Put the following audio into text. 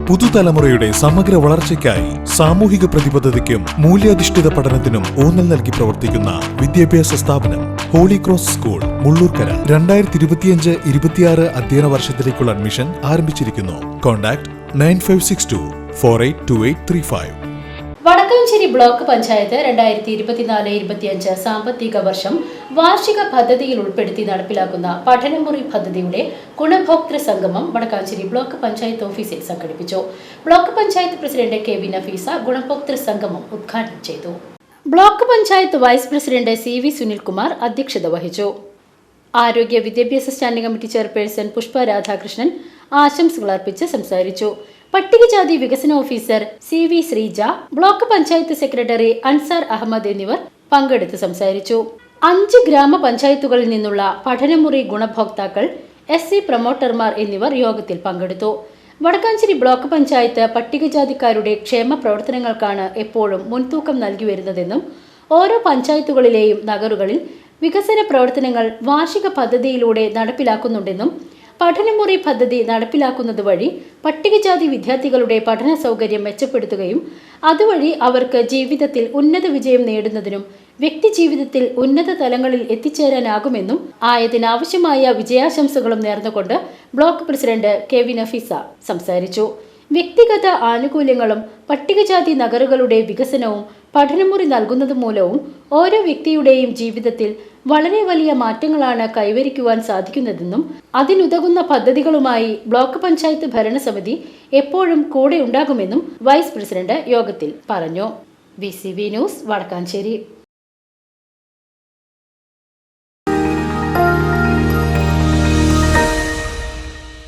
പുതുതലമുറയുടെ സമഗ്ര വളർച്ചയ്ക്കായി സാമൂഹിക പ്രതിബദ്ധതയ്ക്കും മൂല്യാധിഷ്ഠിത പഠനത്തിനും ഊന്നൽ നൽകി പ്രവർത്തിക്കുന്ന വിദ്യാഭ്യാസ സ്ഥാപനം ഹോളി ക്രോസ് സ്കൂൾ മുള്ളൂർക്കര 2025-26 അധ്യയന വർഷത്തിലേക്കുള്ള അഡ്മിഷൻ ആരംഭിച്ചിരിക്കുന്നു. കോൺടാക്ട് 9562482835. വടക്കാഞ്ചേരി ബ്ലോക്ക് പഞ്ചായത്ത് 2024-25 സാമ്പത്തിക വർഷം വാർഷിക പദ്ധതിയിൽ ഉൾപ്പെടുത്തി നടപ്പിലാക്കുന്ന പഠനമുറി പദ്ധതിയുടെ ഗുണഭോക്തൃ സംഗമം വടക്കാഞ്ചേരി ബ്ലോക്ക് പഞ്ചായത്ത് ഓഫീസിൽ സംഘടിപ്പിച്ചു. Block panchayat president K V Nafeesa ഗുണഭോക്തൃ സംഗമം ഉദ്ഘാടനം ചെയ്തു. Block panchayat vice president CV Sunilkumar അധ്യക്ഷത വഹിച്ചു. ആരോഗ്യ വിദ്യാഭ്യാസ standing committee chairperson Pushpa Radhakrishnan ആശംസകൾ അർപ്പിച്ച് സംസാരിച്ചു. പട്ടികജാതി വികസന officer CV Sreeja, block panchayat secretary Ansar Ahammed എന്നിവർ പങ്കെടുത്ത് സംസാരിച്ചു. 5 ഗ്രാമപഞ്ചായത്തുകളിൽ നിന്നുള്ള പഠനമുറി ഗുണഭോക്താക്കൾ, SC പ്രൊമോട്ടർമാർ എന്നിവർ യോഗത്തിൽ പങ്കെടുത്തു. വടക്കാഞ്ചേരി ബ്ലോക്ക് പഞ്ചായത്ത് പട്ടികജാതിക്കാരുടെ ക്ഷേമ പ്രവർത്തനങ്ങൾക്കാണ് എപ്പോഴും മുൻതൂക്കം നൽകി വരുന്നതെന്നും ഓരോ പഞ്ചായത്തുകളിലെയും നഗറുകളിൽ വികസന പ്രവർത്തനങ്ങൾ വാർഷിക പദ്ധതിയിലൂടെ നടപ്പിലാക്കുന്നുണ്ടെന്നും പഠനമുറി പദ്ധതി നടപ്പിലാക്കുന്നത് വഴി പട്ടികജാതി വിദ്യാർത്ഥികളുടെ പഠന സൗകര്യം മെച്ചപ്പെടുത്തുകയും അതുവഴി അവർക്ക് ജീവിതത്തിൽ ഉന്നത വിജയം നേടുന്നതിനും വ്യക്തി ജീവിതത്തിൽ ഉന്നത തലങ്ങളിൽ എത്തിച്ചേരാനാകുമെന്നും ആയതിനാവശ്യമായ വിജയാശംസകളും നേർന്നുകൊണ്ട് block president K V Nafeesa സംസാരിച്ചു. വ്യക്തിഗത ആനുകൂല്യങ്ങളും പട്ടികജാതി നഗറുകളുടെ വികസനവും പഠനമുറി നൽകുന്നത് മൂലവും ഓരോ വ്യക്തിയുടെയും ജീവിതത്തിൽ വളരെ വലിയ മാറ്റങ്ങളാണ് കൈവരിക്കുവാൻ സാധിക്കുന്നതെന്നും അതിനുതകുന്ന പദ്ധതികളുമായി ബ്ലോക്ക് പഞ്ചായത്ത് ഭരണസമിതി എപ്പോഴും കൂടെ ഉണ്ടാകുമെന്നും വൈസ് പ്രസിഡന്റ് യോഗത്തിൽ പറഞ്ഞു. VCV news Vadakkanchery.